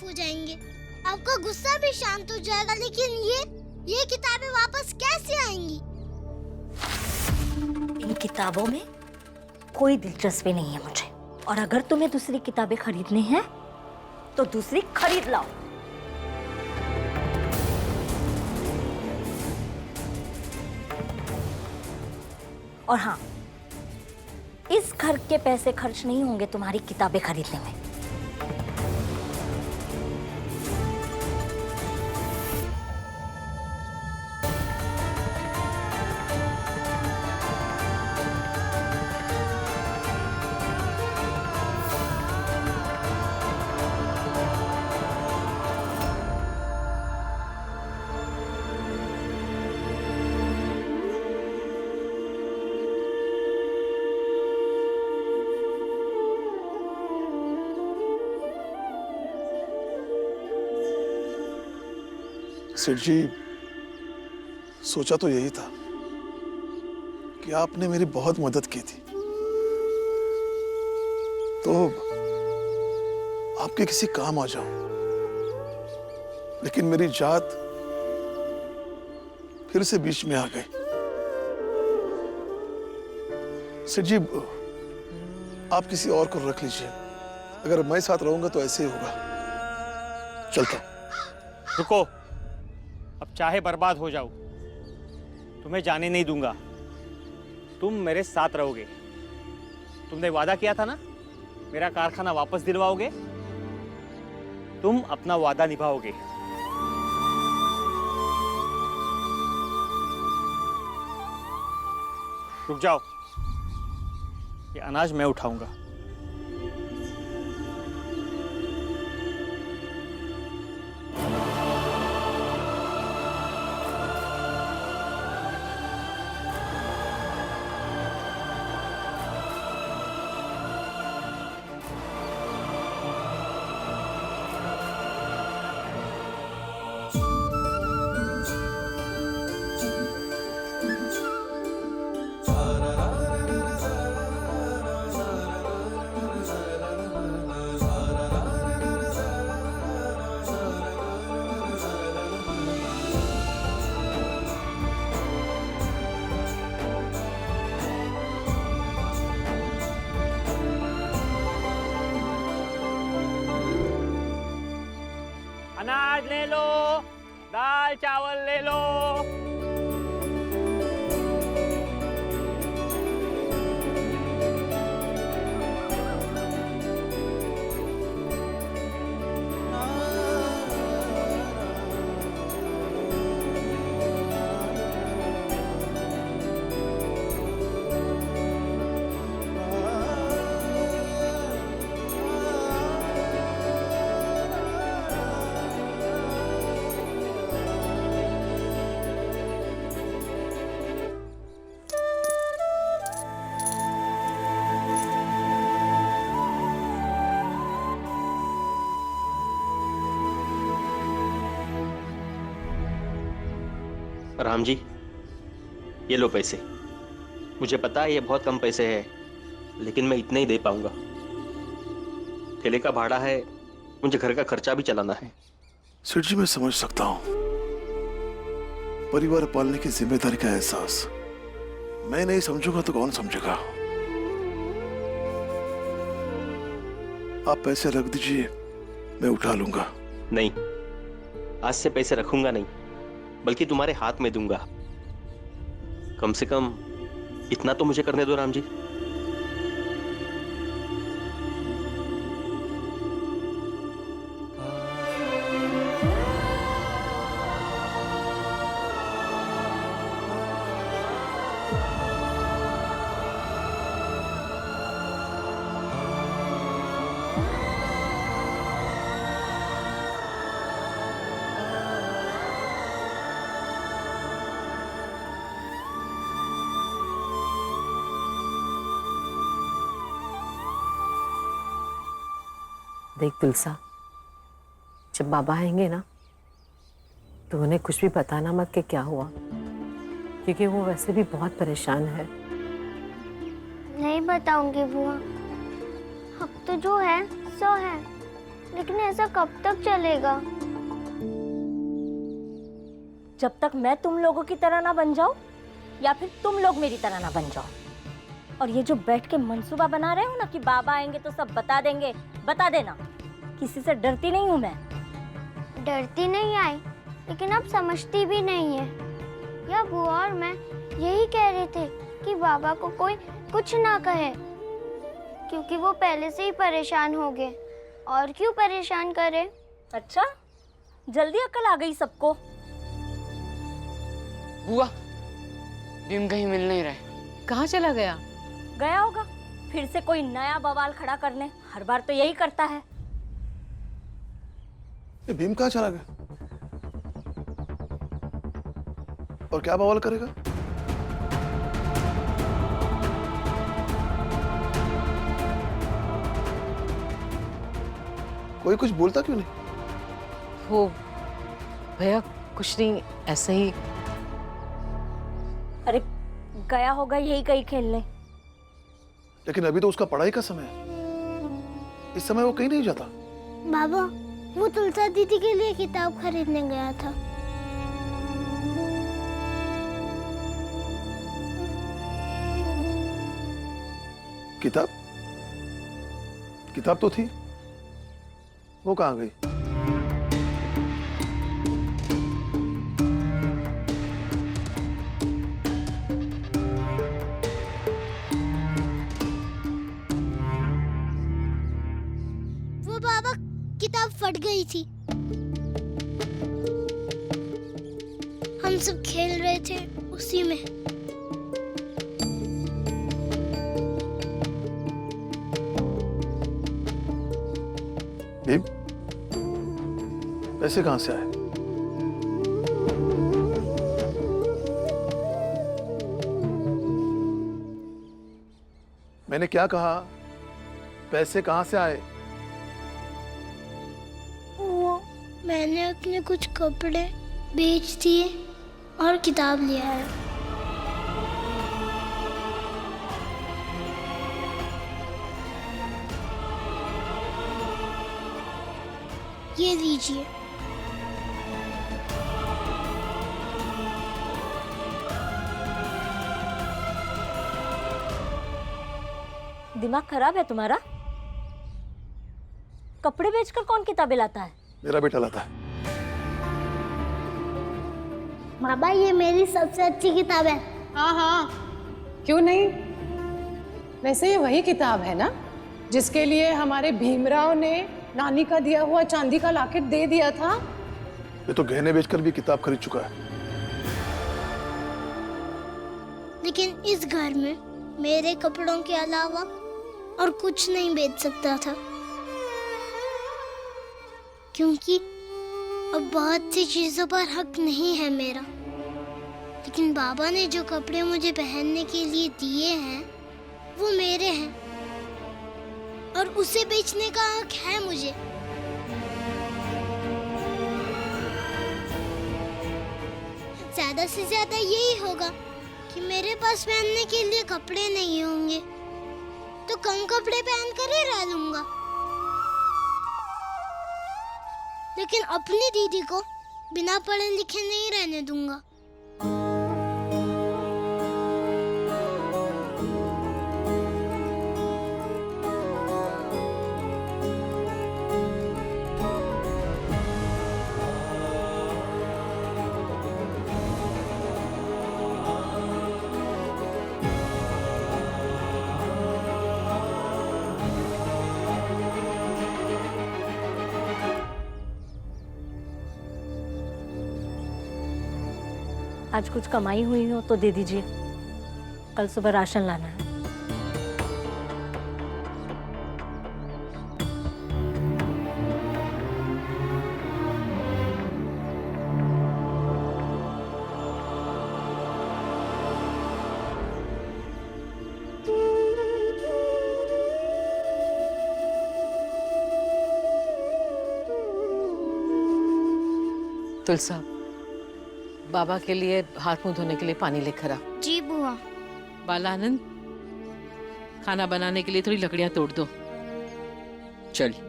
हो जाएंगे, आपका गुस्सा भी शांत हो जाएगा। लेकिन ये किताबें वापस कैसे आएंगी? इन किताबों में कोई दिलचस्पी नहीं है मुझे, और अगर तुम्हें दूसरी किताबें खरीदनी हैं तो दूसरी खरीद लाओ। और हाँ, इस घर के पैसे खर्च नहीं होंगे तुम्हारी किताबें खरीदने में। सेठ जी, सोचा तो यही था कि आपने मेरी बहुत मदद की थी, तो आपके किसी काम आ जाऊं। लेकिन मेरी जात फिर से बीच में आ गई। सेठ जी, आप किसी और को रख लीजिए। अगर मैं साथ रहूंगा तो ऐसे ही होगा। चलता हूं। रुको, अब चाहे बर्बाद हो जाओ, तुम्हें जाने नहीं दूंगा। तुम मेरे साथ रहोगे। तुमने वादा किया था ना, मेरा कारखाना वापस दिलवाओगे। तुम अपना वादा निभाओगे। रुक जाओ, ये अनाज मैं उठाऊंगा। अनाज ले लो, दाल चावल ले लो। राम जी, ये लो पैसे। मुझे पता है ये बहुत कम पैसे हैं, लेकिन मैं इतने ही दे पाऊंगा। ठेले का भाड़ा है, मुझे घर का खर्चा भी चलाना है। सेठ जी, मैं समझ सकता हूं परिवार पालने की जिम्मेदारी का एहसास। मैं नहीं समझूंगा तो कौन समझेगा? आप पैसे रख दीजिए, मैं उठा लूंगा। नहीं, आज से पैसे रखूंगा नहीं, बल्कि तुम्हारे हाथ में दूंगा। कम से कम इतना तो मुझे करने दो राम जी। देख तुलसा, जब बाबा आएंगे ना तो उन्हें कुछ भी बताना मत कि क्या हुआ, क्योंकि वो वैसे भी बहुत परेशान है। नहीं बताऊंगी बुआ, अब तो जो है सो है। लेकिन ऐसा कब तक चलेगा? जब तक मैं तुम लोगों की तरह ना बन जाऊं या फिर तुम लोग मेरी तरह ना बन जाओ। और ये जो बैठ के मंसूबा बना रहे हो ना कि बाबा आएंगे तो सब बता देंगे, बता देना, किसी से डरती नहीं हूं मैं। डरती नहीं आई, लेकिन अब समझती भी नहीं है। या बुआ और मैं यही कह रहे थे कि बाबा को कोई कुछ ना कहे, क्योंकि वो पहले से ही परेशान हो गए। और क्यों परेशान करे? अच्छा, जल्दी अकल आ गई सबको। बुआ, भीम कहीं मिल नहीं रहे। कहाँ चला गया? गया होगा फिर से कोई नया बवाल खड़ा करने, हर बार तो यही करता है। ये भीम कहाँ चला गया? और क्या बवाल करेगा? कोई कुछ बोलता क्यों नहीं? वो भैया कुछ नहीं, ऐसे ही। अरे गया होगा यही कहीं खेलने। लेकिन अभी तो उसका पढ़ाई का समय है, इस समय वो कहीं नहीं जाता। बाबा, वो तुलसा दीदी के लिए किताब खरीदने गया था। किताब? किताब तो थी, वो कहाँ गई? वो बाबा, किताब फट गई थी। हम सब खेल रहे थे उसी में। भीम, पैसे कहाँ से आए? मैंने क्या कहा? पैसे कहाँ से आए? वो मैंने अपने कुछ कपड़े बेच दिए और किताब लिया है। ये लीजिए। दिमाग खराब है तुम्हारा? कपड़े बेचकर कौन किताबें लाता है? मेरा बेटा लाता है। बाबा, ये मेरी सबसे अच्छी किताब है। हाँ हाँ, क्यों नहीं। वैसे ये वही किताब है ना जिसके लिए हमारे भीमराव ने नानी का दिया हुआ चांदी का लॉकेट दे दिया था? ये तो गहने बेचकर भी किताब खरीद चुका है। लेकिन इस घर में मेरे कपड़ों के अलावा और कुछ नहीं बेच सकता था, क्योंकि अब बहुत सी चीजों पर हक नहीं है मेरा। लेकिन बाबा ने जो कपड़े मुझे पहनने के लिए दिए हैं वो मेरे हैं, और उसे बेचने का हक है मुझे। ज्यादा से ज्यादा यही होगा कि मेरे पास पहनने के लिए कपड़े नहीं होंगे, तो कम कपड़े पहनकर ही रह लूंगा। लेकिन अपनी दीदी को बिना पढ़े लिखे नहीं रहने दूंगा। आज कुछ कमाई हुई हो तो दे दीजिए, कल सुबह राशन लाना है। तुलसा, बाबा के लिए हाथ मुंह धोने के लिए पानी लेकर आ। जी बुआ। बालानंद, खाना बनाने के लिए थोड़ी लकड़ियां तोड़ दो। चलिए।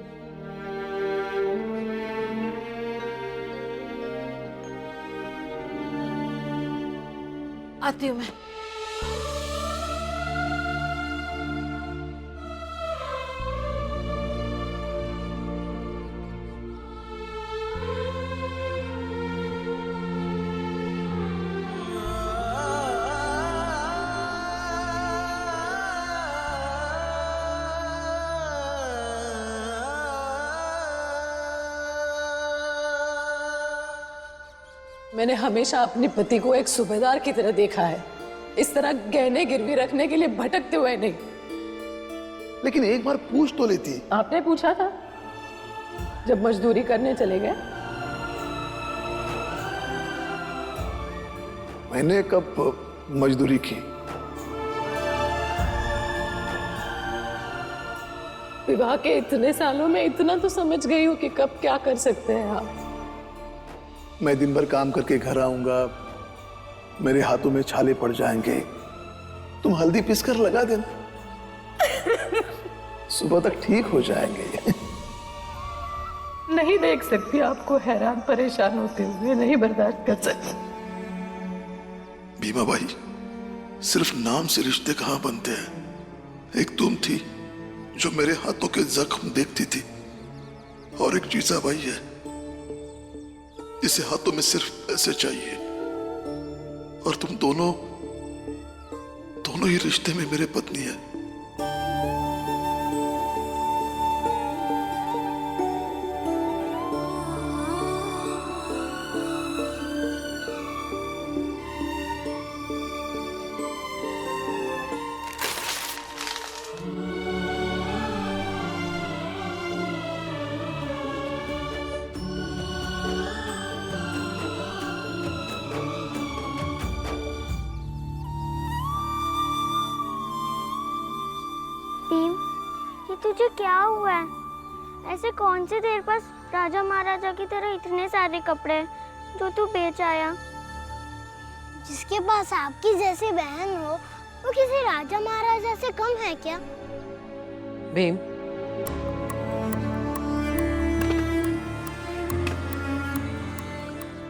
आती हूँ मैं। मैंने हमेशा अपने पति को एक सूबेदार की तरह देखा है, इस तरह गहने गिरवी रखने के लिए भटकते हुए नहीं। लेकिन एक बार पूछ तो लेती। आपने पूछा था जब मजदूरी करने चले गए? मैंने कब मजदूरी की? विवाह के इतने सालों में इतना तो समझ गई हूँ कि कब क्या कर सकते हैं आप। मैं दिन भर काम करके घर आऊंगा, मेरे हाथों में छाले पड़ जाएंगे, तुम हल्दी पीसकर लगा देना, सुबह तक ठीक हो जाएंगे। नहीं देख सकती आपको हैरान परेशान होते हुए, नहीं बर्दाश्त कर सकती। भीमा भाई, सिर्फ नाम से रिश्ते कहाँ बनते हैं? एक तुम थी जो मेरे हाथों के जख्म देखती थी, और एक जीजा भाई है जिसे हाथों में सिर्फ पैसे चाहिए, और तुम दोनों ही रिश्ते में मेरे पत्नी है। भीम, ये तुझे क्या हुआ है? ऐसे कौन से तेरे पास राजा महाराजा की तरह इतने सारे कपड़े जो तू बेच आया? जिसके पास आपकी जैसी बहन हो वो किसी राजा महाराजा से कम है क्या? भीम,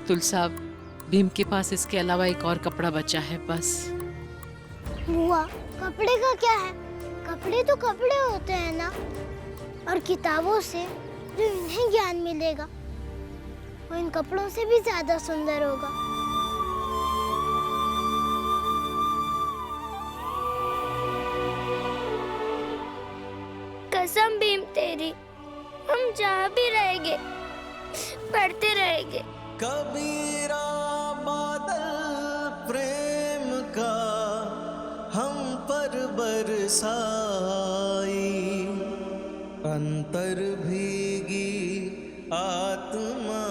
तुल साहब, भीम के पास इसके अलावा एक और कपड़ा बचा है बस। बुआ, कपड़े का क्या है? कपड़े तो कपड़े होते हैं ना, और किताबों से जो इन्हें ज्ञान मिलेगा वो इन कपड़ों से भी ज्यादा सुंदर होगा। कसम भीम तेरी, हम जहाँ भी रहेंगे पढ़ते रहेंगे। कबीरा बादल प्रेम का हम पर बरसाई, अंतर भीगी आत्मा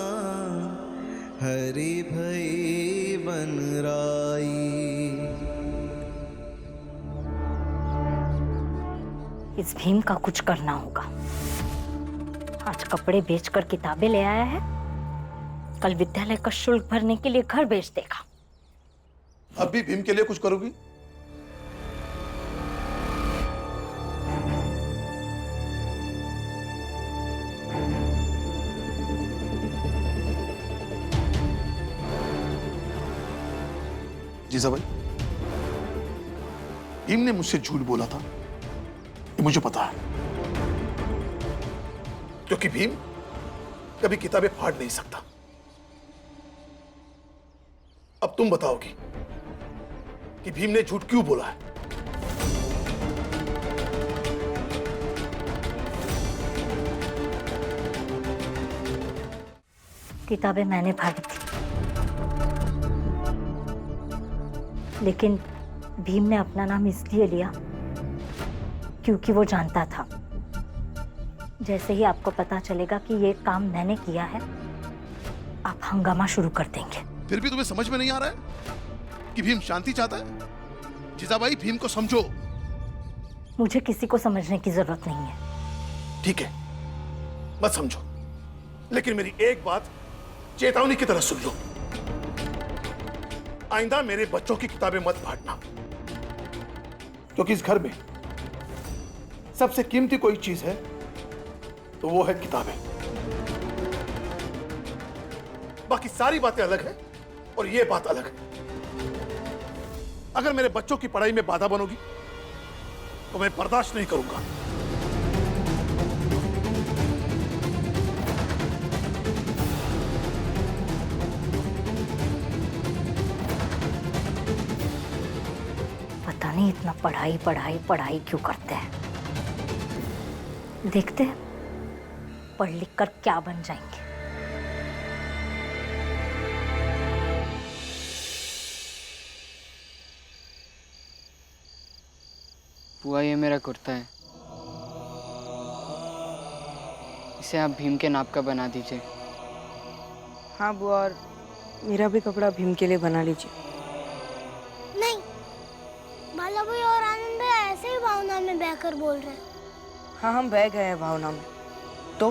हरि भई बन राई। इस भीम का कुछ करना होगा। आज कपड़े बेचकर किताबें ले आया है, कल विद्यालय का शुल्क भरने के लिए घर बेच देगा। अब भी भीम के लिए कुछ करोगी? जीजा भाई, भीम ने मुझसे झूठ बोला था, ये मुझे पता है, क्योंकि भीम कभी किताबें फाड़ नहीं सकता। अब तुम बताओगी कि भीम ने झूठ क्यों बोला है? किताबें मैंने फाड़ी थी, लेकिन भीम ने अपना नाम इसलिए लिया क्योंकि वो जानता था जैसे ही आपको पता चलेगा कि ये काम मैंने किया है, आप हंगामा शुरू कर देंगे। फिर भी तुम्हें समझ में नहीं आ रहा है कि भीम शांति चाहता है? जीजाबाई, भीम को समझो। मुझे किसी को समझने की जरूरत नहीं है। ठीक है, मत समझो, लेकिन मेरी एक बात चेतावनी की तरह सुन लो। आइंदा मेरे बच्चों की किताबें मत फाड़ना, क्योंकि इस घर में सबसे कीमती कोई चीज है तो वो है किताबें। बाकी सारी बातें अलग हैं और ये बात अलग है। अगर मेरे बच्चों की पढ़ाई में बाधा बनोगी तो मैं बर्दाश्त नहीं करूंगा। पता नहीं इतना पढ़ाई पढ़ाई पढ़ाई क्यों करते हैं। देखते हैं पढ़ लिख कर क्या बन जाएंगे। बुआ, ये मेरा कुर्ता है, इसे आप भीम के नाप का बना दीजिए। हाँ बुआ, और मेरा भी कपड़ा भीम के लिए बना लीजिए। नहीं, बाला भाई और आनंद भाई ऐसे ही भावना में बहकर बोल रहे हैं। हाँ, हम बह गए हैं भावना में। तो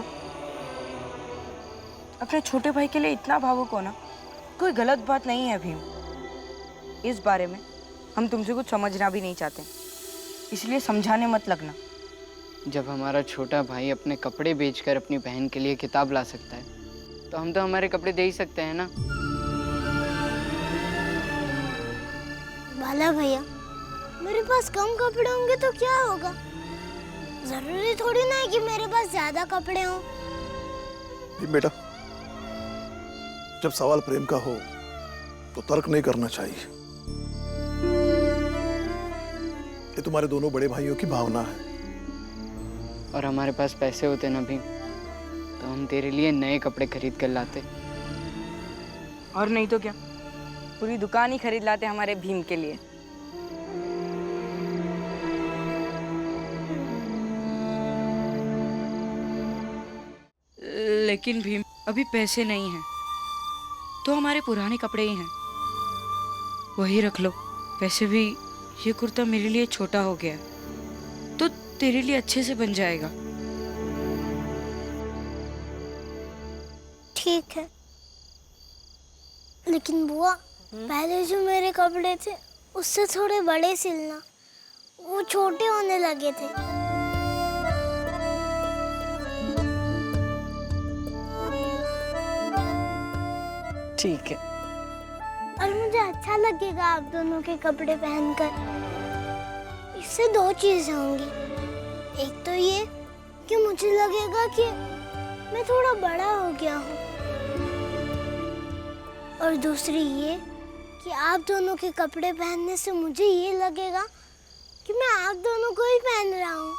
अपने छोटे भाई के लिए इतना भावुक होना कोई गलत बात नहीं है भीम। इस बारे में हम तुमसे कुछ समझना भी नहीं चाहते, इसलिए समझाने मत लगना। जब हमारा छोटा भाई अपने कपड़े बेचकर अपनी बहन के लिए किताब ला सकता है, तो हम तो हमारे कपड़े दे ही सकते हैं ना। बाला भैया, मेरे पास कम कपड़े होंगे तो क्या होगा? जरूरी थोड़ी ना है कि मेरे पास ज्यादा कपड़े हों। बेटा, जब सवाल प्रेम का हो तो तर्क नहीं करना चाहिए। ये तुम्हारे दोनों बड़े भाइयों की भावना है। और हमारे पास पैसे होते ना भीम, तो हम तेरे लिए नए कपड़े खरीद कर लाते। और नहीं तो क्या, पूरी दुकान ही खरीद लाते हमारे भीम के लिए। लेकिन भीम, अभी पैसे नहीं हैं, तो हमारे पुराने कपड़े ही हैं, वही रख लो। वैसे भी ये कुर्ता मेरे लिए छोटा हो गया, तो तेरे लिए अच्छे से बन जाएगा। ठीक है, लेकिन बुआ, पहले जो मेरे कपड़े थे उससे थोड़े बड़े सिलना, वो छोटे होने लगे थे। ठीक है। और मुझे अच्छा लगेगा आप दोनों के कपड़े पहनकर। इससे दो चीजें होंगी। एक तो ये कि मुझे लगेगा कि मैं थोड़ा बड़ा हो गया हूँ, और दूसरी ये कि आप दोनों के कपड़े पहनने से मुझे ये लगेगा कि मैं आप दोनों को ही पहन रहा हूँ।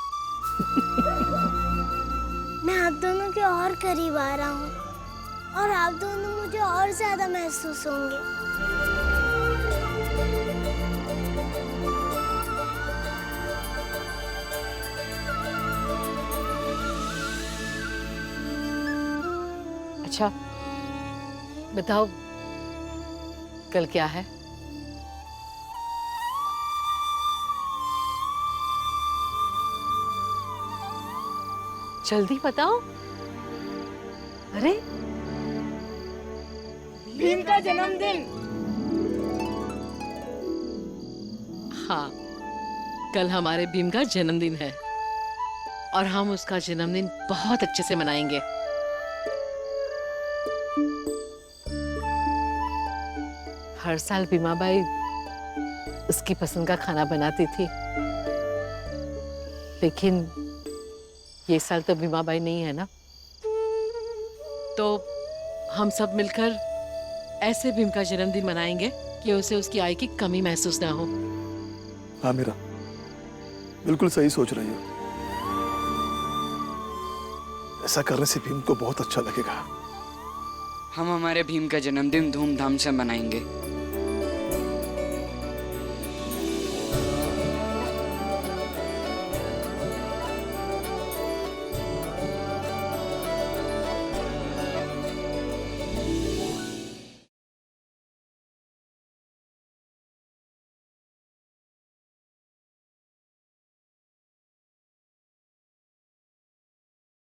मैं आप दोनों के और करीब आ रहा हूँ, और आप दोनों मुझे और ज्यादा महसूस होंगे। अच्छा बताओ, कल क्या है? जल्दी बताओ। अरे भीम का जन्मदिन। हाँ, कल हमारे भीम का जन्मदिन है और हम उसका जन्मदिन बहुत अच्छे से मनाएंगे। हर साल भीमाबाई उसकी पसंद का खाना बनाती थी, लेकिन ये साल तो भीमाबाई नहीं है ना, तो हम सब मिलकर ऐसे भीम का जन्मदिन मनाएंगे कि उसे उसकी आय की कमी महसूस ना हो। हाँ मीरा, बिल्कुल सही सोच रही हो। ऐसा करने से भीम को बहुत अच्छा लगेगा। हम हमारे भीम का जन्मदिन धूमधाम से मनाएंगे।